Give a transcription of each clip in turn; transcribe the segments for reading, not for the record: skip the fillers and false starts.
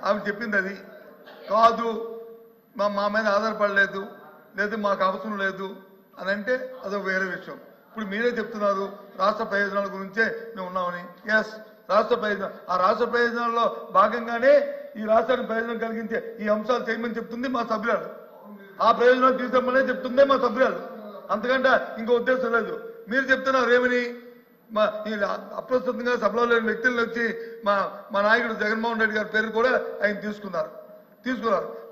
ఆమె చెప్పింది అది కాదు, మా మీద ఆధారపడలేదు, లేదు మాకు అవసరం లేదు అని అంటే అదొక వేరే విషయం. ఇప్పుడు మీరే చెప్తున్నారు రాష్ట్ర ప్రయోజనాల గురించే మేము ఉన్నామని. ఎస్, రాష్ట్ర ప్రయోజనం, ఆ రాష్ట్ర ప్రయోజనాల్లో భాగంగానే ఈ రాష్ట్రానికి ప్రయోజనం కలిగించే ఈ అంశాలు చేయమని చెప్తుంది మా సభ్యురాలు. ఆ ప్రయోజనాలు తీసుకోమనే చెప్తుందే మా సభ్యురాలు, అంతకంటే ఇంకో ఉద్దేశం లేదు. మీరు చెప్తున్నారు ఏమని, అప్రస్తుతంగా సభలో లేని వ్యక్తులను వచ్చి మా నాయకుడు జగన్మోహన్ రెడ్డి గారి పేరు కూడా ఆయన తీసుకున్నారు.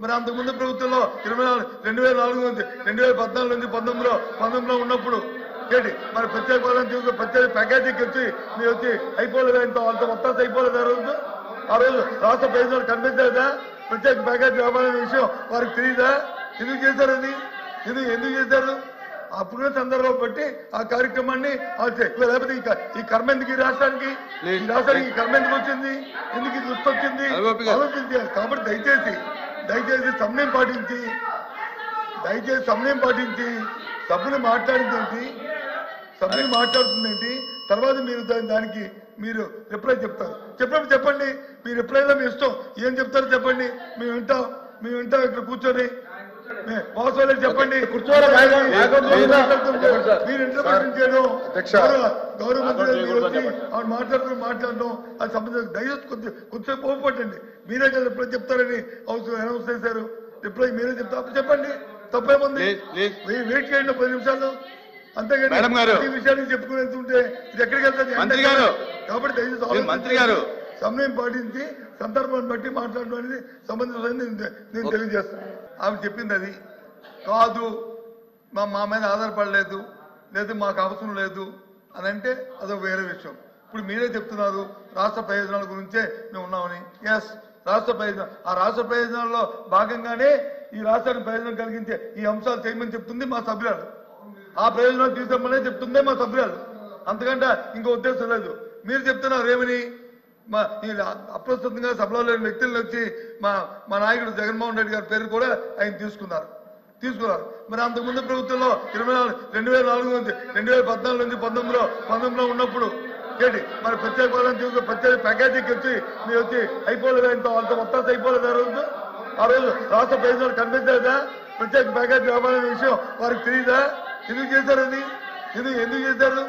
మరి అంతకుముందు ప్రభుత్వంలో 2004 నుంచి 2014 నుంచి 19లో ఉన్నప్పుడు ఏంటి మరి ప్రత్యేక ప్రత్యేక ప్యాకేజీకి వచ్చి మీరు వచ్చి అయిపోలేదు, అంత మొత్తం అయిపోలేదు. ఆ రోజు రాష్ట్ర ప్రయోజనాలు కనిపించలేదా? ప్రత్యేక ప్యాకేజీ రావాలనే విషయం వారికి తెలియదా? ఎందుకు చేశారు అది? ఎందుకు చేశారు? అప్పుడున్న సందర్భం బట్టి ఆ కార్యక్రమాన్ని లేకపోతే ఈ కర్మ ఎందుకు ఈ రాష్ట్రానికి ఈ కర్మ ఎందుకు వచ్చింది, ఎందుకు ఇది వచ్చింది ఆలోచించారు. కాబట్టి దయచేసి సమయం పాటించి సభ్యులు మాట్లాడుతుందేంటి, తర్వాత మీరు దానికి మీరు రిప్లై చెప్తారు. చెప్పండి మీ రిప్లైలో మీ ఇష్టం, ఏం చెప్తారో చెప్పండి, మేము వింటాం ఇక్కడ కూర్చొని. వాస్తవాలు చెప్పండి, మీరు ఇంటర్ప్రిటేషన్ చేయడం, గౌరవ మంత్రి మాట్లాడడం అది సంబంధించిన దయచేసి కొంచెం పోపట్టండి. మీరే కదా రిప్లై చెప్తారని అనౌన్స్ చేశారు, రిప్లై మీరే చెప్తారు. చెప్పండి, తప్పేముంది, వెయిట్ చేయండి 10 నిమిషాలు, అంతేగాని ఈ విషయాన్ని చెప్పుకుని వెళ్తుంటే ఇది ఎక్కడికి వెళ్తుంది? కాబట్టి దయచేసి మంత్రి గారు సమయం పాటించి సందర్భాన్ని బట్టి మాట్లాడడం అనేది సంబంధించింది నేను తెలియజేస్తాను. ఆమె చెప్పింది అది కాదు, మా మీద ఆధారపడలేదు, లేదు మాకు అవసరం లేదు అని అంటే అదొక వేరే విషయం. ఇప్పుడు మీరే చెప్తున్నారు రాష్ట్ర ప్రయోజనాల గురించే మేము ఉన్నామని. ఎస్, రాష్ట్ర ప్రయోజనం, ఆ రాష్ట్ర ప్రయోజనాల్లో భాగంగానే ఈ రాష్ట్రానికి ప్రయోజనం కలిగించే ఈ అంశాలు చేయమని చెప్తుంది మా సభ్యురాలు. ఆ ప్రయోజనాలు తీసుకోమనే చెప్తుందే మా సభ్యురాలు, అంతకంటే ఇంకో ఉద్దేశం లేదు. మీరు చెప్తున్నారు ఏమని, అప్రస్తుతంగా సభలో లేని వ్యక్తులను వచ్చి మా నాయకుడు జగన్మోహన్ రెడ్డి గారి పేరు కూడా ఆయన తీసుకున్నారు. మరి అంతకుముందు ప్రభుత్వంలో 2004 నుంచి 2014 నుంచి 19లో ఉన్నప్పుడు ఏంటి మరి ప్రత్యేక ప్యాకేజీకి వచ్చి మీరు వచ్చి అయిపోలేదు, అంత మొత్తం అయిపోలేదు. ఆ రోజు రాష్ట్ర ప్రయోజనాలు కనిపించలేదా? ప్రత్యేక ప్యాకేజీ రావాలనే విషయం వారికి తెలియదా? ఎందుకు చేశారు అది? ఎందుకు చేశారు?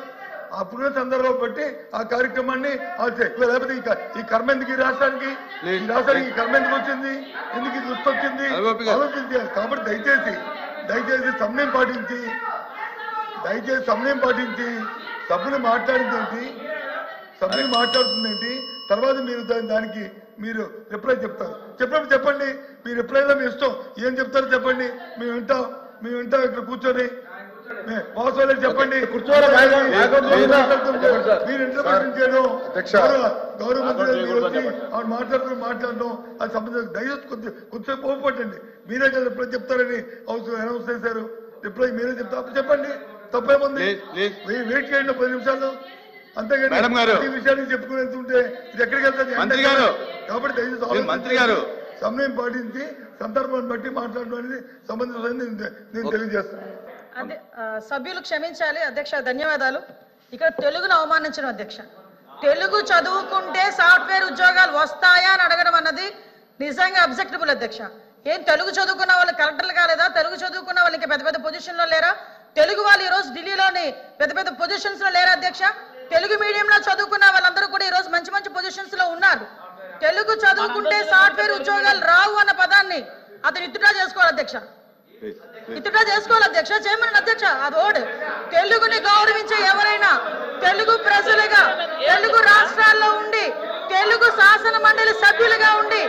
అప్పుడున్న సందర్భం బట్టి ఆ కార్యక్రమాన్ని లేకపోతే ఈ కర్మ ఎందుకు ఈ రాష్ట్రానికి ఈ కర్మ ఎందుకు వచ్చింది, ఎందుకు ఇది వచ్చింది ఆలోచించారు. కాబట్టి దయచేసి సమయం పాటించి సభ్యులు మాట్లాడుతుందేంటి, తర్వాత మీరు దానికి మీరు రిప్లై చెప్తారు. చెప్పండి మీ రిప్లైలో మీ ఇష్టం, ఏం చెప్తారో చెప్పండి, మేము వింటాం ఇక్కడ కూర్చొని. వాస్తవాలు చెప్పండి, మీరు ఇంటర్ప్రిటేషన్ చేయడం, గౌరవ మంత్రి మాట్లాడడం అది సంబంధించిన దయచేసి కొంచెం పోపట్టండి. మీరే కదా రిప్లై చెప్తారని అనౌన్స్ చేశారు, రిప్లై మీరే చెప్తారు. చెప్పండి, తప్పేముంది, వెయిట్ చేయండి 10 నిమిషాలు, అంతేగాని ఈ విషయాన్ని చెప్పుకుని వెళ్తుంటే ఇది ఎక్కడికి వెళ్తుంది? కాబట్టి దయచేసి మంత్రి గారు సమయం పాటించి సందర్భాన్ని బట్టి మాట్లాడడం అనేది సంబంధించింది నేను తెలియజేస్తాను. సభ్యులు క్షమించాలి అధ్యక్ష, ధన్యవాదాలు. ఇక్కడ తెలుగును అవమానించడం అధ్యక్ష, తెలుగు చదువుకుంటే సాఫ్ట్వేర్ ఉద్యోగాలు వస్తాయా అని అడగడం అన్నది నిజంగా అబ్జెక్టబుల్ అధ్యక్ష. ఏం తెలుగు చదువుకున్న వాళ్ళు కలెక్టర్లు కాలేదా? తెలుగు చదువుకున్న వాళ్ళు ఇంకా పెద్ద పొజిషన్ లో లేరా? తెలుగు వాళ్ళు ఈ రోజు ఢిల్లీలోని పెద్ద పొజిషన్స్ లో లేరా అధ్యక్ష? తెలుగు మీడియంలో చదువుకున్న వాళ్ళందరూ కూడా ఈ రోజు మంచి పొజిషన్స్ లో ఉన్నారు. తెలుగు చదువుకుంటే సాఫ్ట్వేర్ ఉద్యోగాలు రావు అన్న పదాన్ని అతను విత్డ్రా చేసుకోవాలి అధ్యక్ష, చేయమని అధ్యక్ష. అది ఓడ్ తెలుగుని గౌరవించే ఎవరైనా తెలుగు ప్రజలుగా తెలుగు రాష్ట్రాల్లో ఉండి తెలుగు శాసన మండలి సభ్యులుగా ఉండి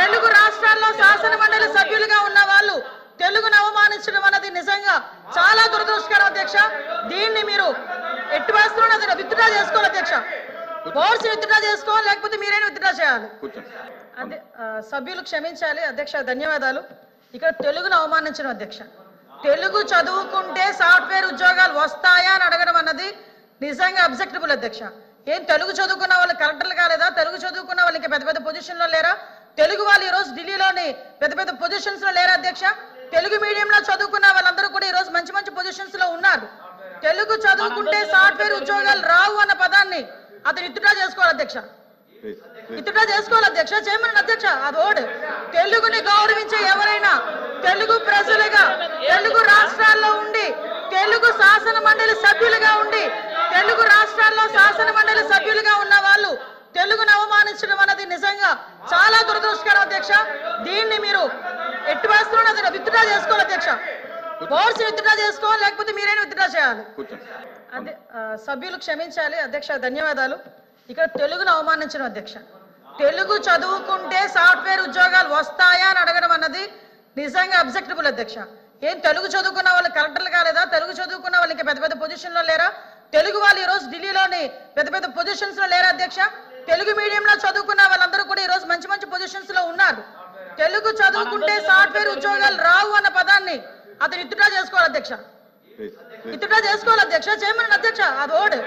తెలుగు రాష్ట్రాల్లో శాసన మండలి సభ్యులుగా ఉన్న వాళ్ళు తెలుగును అవమానించడం అన్నది నిజంగా చాలా దురదృష్టకరం అధ్యక్ష. దీన్ని మీరు ఎట్టి వేస్తున్నది విత్డ్రా చేసుకోవాలి అధ్యక్ష, బోర్డ్స్ విత్డ్రా చేసుకోవాలి, లేకపోతే మీరైనా విత్డ్రా చేయాలి. అదే సభ్యులు క్షమించాలి అధ్యక్ష, ధన్యవాదాలు. ఇక్కడ తెలుగును అవమానించడం అధ్యక్ష, తెలుగు చదువుకుంటే సాఫ్ట్వేర్ ఉద్యోగాలు వస్తాయా అని అడగడం అన్నది నిజంగా అబ్జెక్టబుల్ అధ్యక్ష. ఏం తెలుగు చదువుకున్న వాళ్ళు కలెక్టర్లు కాలేదా? తెలుగు చదువుకున్న వాళ్ళు ఇంకా పెద్ద పొజిషన్ లో లేరా? తెలుగు వాళ్ళు ఈ రోజు ఢిల్లీలోని పెద్ద పొజిషన్స్ లో లేరా అధ్యక్ష? తెలుగు మీడియంలో చదువుకున్న వాళ్ళందరూ కూడా ఈ రోజు మంచి పొజిషన్స్ లో ఉన్నారు. తెలుగు చదువుకుంటే సాఫ్ట్వేర్ ఉద్యోగాలు రావు అన్న పదాన్ని అతను విత్డ్రా చేసుకోవాలి అధ్యక్ష, విత్డ్రా చేసుకోవాలి అధ్యక్ష, చేయమని అధ్యక్ష. అదోడు తెలుగుని గౌరవించే ఎవరైనా, తెలుగు ప్రజలుగా తెలుగు రాష్ట్రాల్లో ఉండి తెలుగు శాసన మండలి సభ్యులుగా ఉండి తెలుగు రాష్ట్రాల్లో శాసన మండలి సభ్యులుగా ఉన్న వాళ్ళు తెలుగును అవమానించడం అన్నది నిజంగా చాలా దురదృష్టకరం అధ్యక్ష. దీన్ని మీరు ఎట్టి వేస్తున్నది విత్డ్రా చేసుకోవాలి అధ్యక్ష. బోర్డ్స్ విత్డ్రా చేసుకోవాలి, లేకపోతే మీరైనా విత్డ్రా చేయాలి. అదే సభ్యులు క్షమించాలి అధ్యక్ష, ధన్యవాదాలు. ఇక్కడ తెలుగును అవమానించడం అధ్యక్ష. తెలుగు చదువుకుంటే సాఫ్ట్వేర్ ఉద్యోగాలు వస్తాయా అని అడగడం అన్నది నిజంగా అబ్జెక్టబుల్ అధ్యక్ష. ఏం తెలుగు చదువుకున్న వాళ్ళు కలెక్టర్లు కాలేదా? తెలుగు చదువుకున్న వాళ్ళు ఇంకా పెద్ద పెద్ద పొజిషన్ లో లేరా? తెలుగు వాళ్ళు ఈ రోజు ఢిల్లీలోని పెద్ద పెద్ద పొజిషన్స్ లో లేరా అధ్యక్ష? తెలుగు మీడియంలో చదువుకున్న వాళ్ళందరూ కూడా ఈ రోజు మంచి మంచి పొజిషన్స్ లో ఉన్నారు. తెలుగు చదువుకుంటే సాఫ్ట్వేర్ ఉద్యోగాలు రావు అన్న పదాన్ని అతను విత్డ్రా చేసుకోవాలి అధ్యక్ష. విత్డ్రా చేసుకోవాలి అధ్యక్ష, చేయమని అధ్యక్ష. అదోడు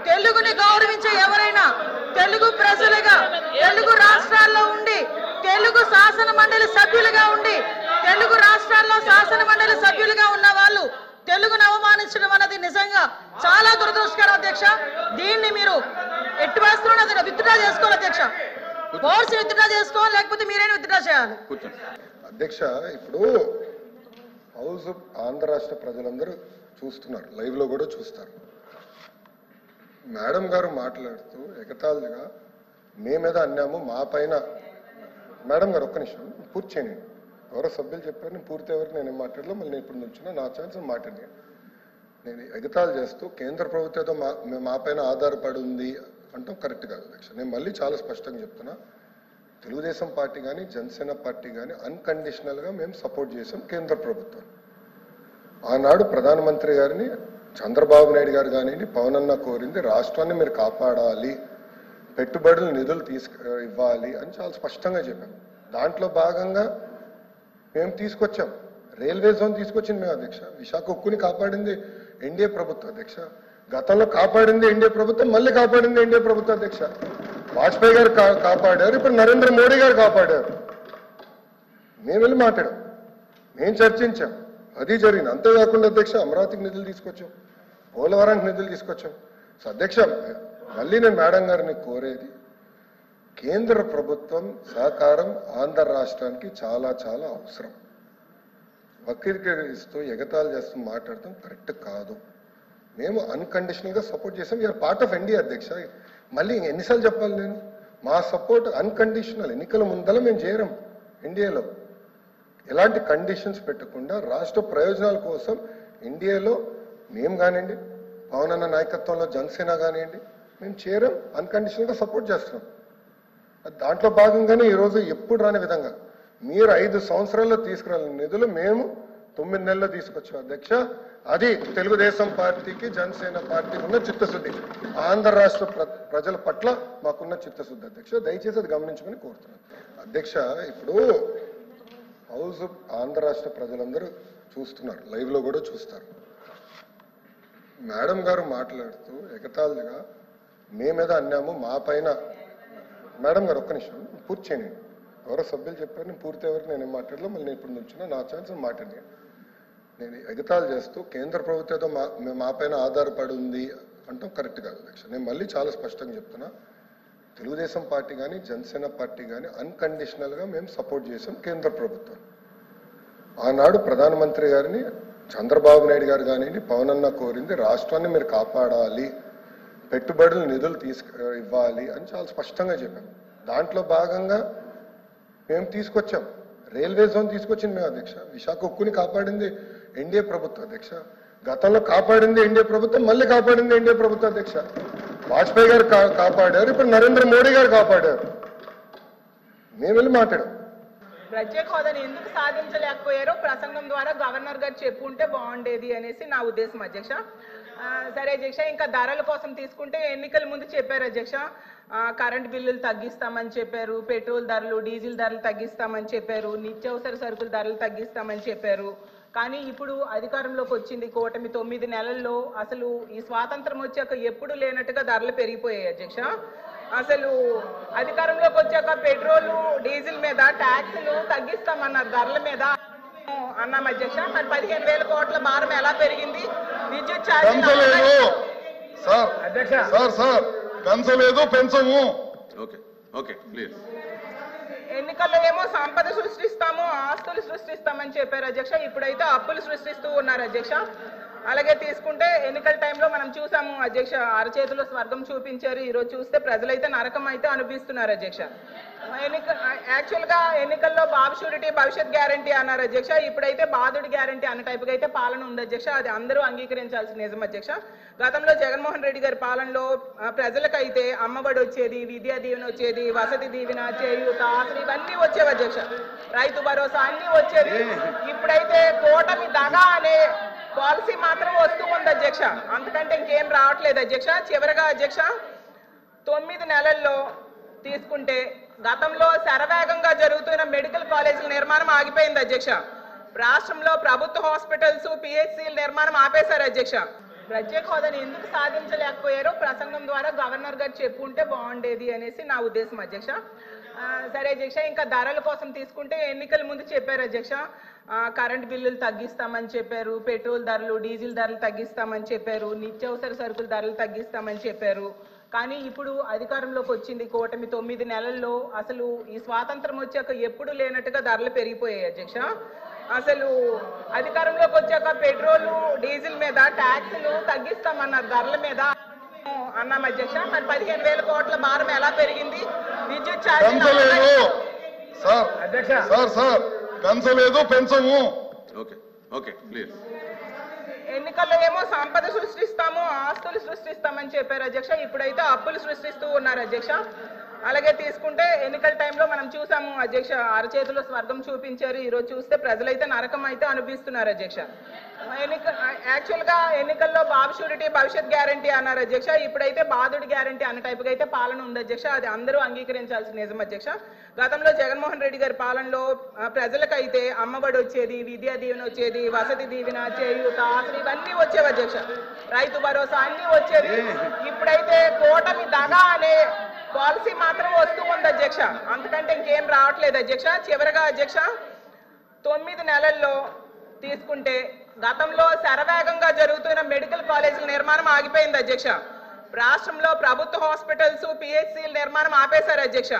తెలుగుని గౌరవించే ఎవరైనా, తెలుగు ప్రజలుగా తెలుగు రాష్ట్రాల్లో ఉండి తెలుగు శాసన మండలి సభ్యులుగా ఉండి తెలుగు రాష్ట్రాల్లో శాసన మండలి సభ్యులుగా ఉన్న వాళ్ళు తెలుగును అవమానించడం అన్నది నిజంగా చాలా దురదృష్టకరం అధ్యక్ష. దీన్ని మీరు ఎట్టి వేస్తున్నది విత్డ్రా చేసుకోవాలి అధ్యక్ష. బోర్డ్స్ విత్డ్రా చేసుకోవాలి, లేకపోతే మీరైనా విత్డ్రా చేయాలి. అధ్యక్ష, ఇప్పుడు హౌస్ ఆంధ్ర రాష్ట్ర ప్రజలందరూ చూస్తున్నారు, లైవ్ లో కూడా చూస్తారు. మేడం గారు మాట్లాడుతూ ఎగతాళిగా మేమేదో అన్నాము, మా పైన. మేడం గారు ఒక్క నిమిషం పూర్తి చేయండి. ఎవరో సభ్యులు చెప్పారు, నేను పూర్తి ఎవరికి నేనేం మాట్లాడలో, మళ్ళీ నేను ఇప్పుడు నుంచున్నా, నా ఛాన్స్ మాట్లాడి నేను ఎగతాళి చేస్తూ కేంద్ర ప్రభుత్వంతో మా పైన ఆధారపడి ఉంది అంటాం కరెక్ట్ కాదు అధ్యక్ష. నేను మళ్ళీ చాలా స్పష్టంగా చెప్తున్నా, తెలుగుదేశం పార్టీ కానీ జనసేన పార్టీ కానీ అన్కండిషనల్గా మేము సపోర్ట్ చేసాం కేంద్ర ప్రభుత్వం. ఆనాడు ప్రధానమంత్రి గారిని చంద్రబాబు నాయుడు గారు కానివ్వండి, పవన్ అన్న కోరింది రాష్ట్రాన్ని మీరు కాపాడాలి, పెట్టుబడులు నిధులు ఇవ్వాలి అని చాలా స్పష్టంగా చెప్పాం. దాంట్లో భాగంగా మేము తీసుకొచ్చాం, రైల్వే జోన్ తీసుకొచ్చింది మేము అధ్యక్ష. విశాఖ ఉక్కుని కాపాడింది ఎన్డీఏ ప్రభుత్వం అధ్యక్ష. గతంలో కాపాడింది ఎన్డీఏ ప్రభుత్వం, మళ్ళీ కాపాడింది ఎన్డీఏ ప్రభుత్వం అధ్యక్ష. వాజ్పేయి గారు కాపాడారు, ఇప్పుడు నరేంద్ర మోడీ గారు కాపాడారు. మేము వెళ్ళి మాట్లాడాం, మేము చర్చించాం, అది జరిగింది. అంతేకాకుండా అధ్యక్ష అమరావతికి నిధులు తీసుకొచ్చాం, పోలవరానికి నిధులు తీసుకొచ్చాం. సో అధ్యక్ష, మళ్ళీ నేను మేడం గారిని కోరేది, కేంద్ర ప్రభుత్వం సహకారం ఆంధ్ర రాష్ట్రానికి చాలా చాలా అవసరం. వక్రీకరిస్తూ ఎగతాళి చేస్తూ మాట్లాడటం కరెక్ట్ కాదు. మేము అన్కండిషనల్గా సపోర్ట్ చేసాం. వీఆర్ పార్ట్ ఆఫ్ ఎన్డీఏ అధ్యక్ష. మళ్ళీ ఎన్నిసార్లు చెప్పాలి నేను? మా సపోర్ట్ అన్కండిషనల్. ఎన్నికల ముందల మేము చేరం ఎన్డీఏలో, ఎలాంటి కండిషన్స్ పెట్టకుండా రాష్ట్ర ప్రయోజనాల కోసం ఎన్డీఏలో మేము కానివ్వండి, పవన్ అన్న నాయకత్వంలో జనసేన కానివ్వండి, మేము చేరం, అన్కండిషనల్గా సపోర్ట్ చేస్తున్నాం. దాంట్లో భాగంగానే ఈరోజు ఎప్పుడు రాని విధంగా మీరు 5 సంవత్సరాల్లో తీసుకురాని నిధులు మేము 9 నెలల్లో తీసుకొచ్చాం అధ్యక్ష. అది తెలుగుదేశం పార్టీకి జనసేన పార్టీకి ఉన్న చిత్తశుద్ధి, ఆంధ్ర రాష్ట్ర ప్రజల పట్ల మాకున్న చిత్తశుద్ధి అధ్యక్ష. దయచేసి అది గమనించమని కోరుతున్నాను అధ్యక్ష. ఇప్పుడు హౌస్ ఆంధ్ర రాష్ట్ర ప్రజలందరూ చూస్తున్నారు, లైవ్ లో కూడా చూస్తారు. మేడం గారు మాట్లాడుతూ ఎగతాళిగా మేమేదో అన్నాము, మా పైన. మేడం గారు ఒక్క నిమిషం పూర్తి చేయండి. ఎవరో సభ్యులు చెప్పారు, నేను పూర్తి ఎవరికి నేనేం మాట్లాడలో, మళ్ళీ నేను ఇప్పుడు నుంచున్నా, నా ఛాన్స్ మాట్లాడి నేను ఎగతాళి చేస్తూ కేంద్ర ప్రభుత్వంతో మా పైన ఆధారపడి ఉంది అంటాం కరెక్ట్ కాదు అధ్యక్ష. నేను మళ్ళీ చాలా స్పష్టంగా చెప్తున్నా, తెలుగుదేశం పార్టీ కానీ జనసేన పార్టీ కానీ అన్కండిషనల్గా మేము సపోర్ట్ చేసాం కేంద్ర ప్రభుత్వం. ఆనాడు ప్రధానమంత్రి గారిని చంద్రబాబు నాయుడు గారు కానివ్వండి, పవన్ అన్న కోరింది రాష్ట్రాన్ని మీరు కాపాడాలి, పెట్టుబడులు నిధులు ఇవ్వాలి అని చాలా స్పష్టంగా చెప్పాం. దాంట్లో భాగంగా మేము తీసుకొచ్చాం, రైల్వే జోన్ తీసుకొచ్చింది మేము అధ్యక్ష. విశాఖ ఉక్కుని కాపాడింది ఎన్డీఏ ప్రభుత్వం అధ్యక్ష. గతంలో కాపాడింది ఎన్డీఏ ప్రభుత్వం, మళ్ళీ కాపాడింది ఎన్డీఏ ప్రభుత్వం అధ్యక్ష. వాజ్పేయి గారు కాపాడారు, ఇప్పుడు నరేంద్ర మోడీ గారు కాపాడారు. మేము వెళ్ళి మాట్లాడాం. ప్రత్యేక హోదాని ఎందుకు సాధించలేకపోయారో ప్రసంగం ద్వారా గవర్నర్ గారు చెప్పుంటే బాగుండేది అనేసి నా ఉద్దేశం అధ్యక్ష. సరే అధ్యక్ష, ఇంకా ధరల కోసం తీసుకుంటే ఎన్నికల ముందు చెప్పారు అధ్యక్ష, కరెంట్ బిల్లులు తగ్గిస్తామని చెప్పారు, పెట్రోల్ ధరలు డీజిల్ ధరలు తగ్గిస్తామని చెప్పారు, నిత్యావసర సరుకుల ధరలు తగ్గిస్తామని చెప్పారు. కానీ ఇప్పుడు అధికారంలోకి వచ్చింది కూటమి 9 నెలల్లో అసలు ఈ స్వాతంత్రం వచ్చాక ఎప్పుడు లేనట్టుగా ధరలు పెరిగిపోయాయి అధ్యక్ష. అసలు అధికారంలోకి వచ్చాక పెట్రోల్ డీజిల్ మీద ట్యాక్సులు తగ్గిస్తామన్నారు, ధరల మీద అన్నాం అధ్యక్ష. మరి 15,000 కోట్ల భారం ఎలా పెరిగింది? విద్యుత్ ఛార్జీలు పెంచలేదు, పెంచము. Okay please. ఎన్నికల్లో ఏమో సంపద సృష్టిస్తాము, ఆస్తులు సృష్టిస్తామని చెప్పారు అధ్యక్ష. ఇప్పుడైతే అప్పులు సృష్టిస్తూ ఉన్నారు అధ్యక్ష. అలాగే తీసుకుంటే ఎన్నికల టైంలో మనం చూసాము అధ్యక్ష, అరచేతిలో స్వర్గం చూపించారు. ఈరోజు చూస్తే ప్రజలైతే నరకం అయితే అనుభవిస్తున్నారు అధ్యక్ష. యాక్చువల్గా ఎన్నికల్లో బాబు షూరిటీ భవిష్యత్ గ్యారంటీ అన్నారు అధ్యక్ష. ఇప్పుడైతే బాధుడి గ్యారంటీ అన్న టైపుగా అయితే పాలన ఉంది అధ్యక్ష. అది అందరూ అంగీకరించాల్సిన నిజం అధ్యక్ష. గతంలో జగన్మోహన్ రెడ్డి గారి పాలనలో ప్రజలకైతే అమ్మఒడి వచ్చేది, విద్యా దీవెన వచ్చేది, వసతి దీవెన, చేయూత, ఆసరా ఇవన్నీ వచ్చేవి అధ్యక్ష. రైతు భరోసా అన్ని వచ్చేది. ఇప్పుడైతే కూటమి దగా అనే పాలసీ మాత్రం వస్తూ ఉంది అధ్యక్ష. అంతకంటే ఇంకేం రావట్లేదు అధ్యక్ష. చివరిగా అధ్యక్ష 9 నెలల్లో తీసుకుంటే గతంలో శరవేగంగా జరుగుతున్న మెడికల్ కాలేజీల నిర్మాణం ఆగిపోయింది అధ్యక్ష. రాష్ట్రంలో ప్రభుత్వ హాస్పిటల్స్, పిహెచ్సిల నిర్మాణం ఆపేశారు అధ్యక్ష. ప్రత్యేక హోదాని ఎందుకు సాధించలేకపోయారో ప్రసంగం ద్వారా గవర్నర్ గారు చెప్పుంటే బాగుండేది అనేసి నా ఉద్దేశం అధ్యక్ష. సరే అధ్యక్ష, ఇంకా ధరల కోసం తీసుకుంటే ఎన్నికల ముందు చెప్పారు అధ్యక్ష, కరెంట్ బిల్లులు తగ్గిస్తామని చెప్పారు, పెట్రోల్ ధరలు, డీజిల్ ధరలు తగ్గిస్తామని చెప్పారు, నిత్యావసర సరుకుల ధరలు తగ్గిస్తామని చెప్పారు. కానీ ఇప్పుడు అధికారంలోకి వచ్చింది కూటమి 9 నెలల్లో అసలు ఈ స్వాతంత్రం వచ్చాక ఎప్పుడు లేనట్టుగా ధరలు పెరిగిపోయాయి అధ్యక్ష. అసలు అధికారంలోకి వచ్చాక పెట్రోల్, డీజిల్ మీద ట్యాక్సులు తగ్గిస్తామన్నారు, ధరల మీద అన్నాం అధ్యక్ష. మరి 15,000 కోట్ల భారం ఎలా పెరిగింది? విద్యుత్ ఛార్జీలు పెంచలేదు, పెంచము. Okay please. ఎన్నికల్లో ఏమో సంపద సృష్టిస్తాము, ఆస్తులు సృష్టిస్తామని చెప్పారు అధ్యక్ష. ఇప్పుడైతే అప్పులు సృష్టిస్తూ ఉన్నారు అధ్యక్ష. అలాగే తీసుకుంటే ఎన్నికల టైంలో మనం చూసాము అధ్యక్ష, అరచేతిలో స్వర్గం చూపించారు. ఈరోజు చూస్తే ప్రజలైతే నరకం అయితే అనుభవిస్తున్నారు అధ్యక్ష. యాక్చువల్గా ఎన్నికల్లో బాబు షూరిటీ భవిష్యత్ గ్యారంటీ అన్నారు అధ్యక్ష. ఇప్పుడైతే బాధుడి గ్యారంటీ అన్న టైపుగా అయితే పాలన ఉంది అధ్యక్ష. అది అందరూ అంగీకరించాల్సిన నిజం అధ్యక్ష. గతంలో జగన్మోహన్ రెడ్డి గారి పాలనలో ప్రజలకైతే అమ్మఒడి వచ్చేది, విద్యా దీవెన వచ్చేది, వసతి దీవెన, చేయూత, ఆసరా ఇవన్నీ వచ్చేవి అధ్యక్ష. రైతు భరోసా అన్ని వచ్చేది. ఇప్పుడైతే కూటమి దగా అనే పాలసీ మాత్రం వస్తూ ఉంది అధ్యక్ష. అంతకంటే ఇంకేం రావట్లేదు అధ్యక్ష. చివరిగా అధ్యక్ష 9 నెలల్లో తీసుకుంటే గతంలో శరవేగంగా జరుగుతున్న మెడికల్ కాలేజీల నిర్మాణం ఆగిపోయింది అధ్యక్ష. రాష్ట్రంలో ప్రభుత్వ హాస్పిటల్స్, పిహెచ్సిల నిర్మాణం ఆపేశారు అధ్యక్ష.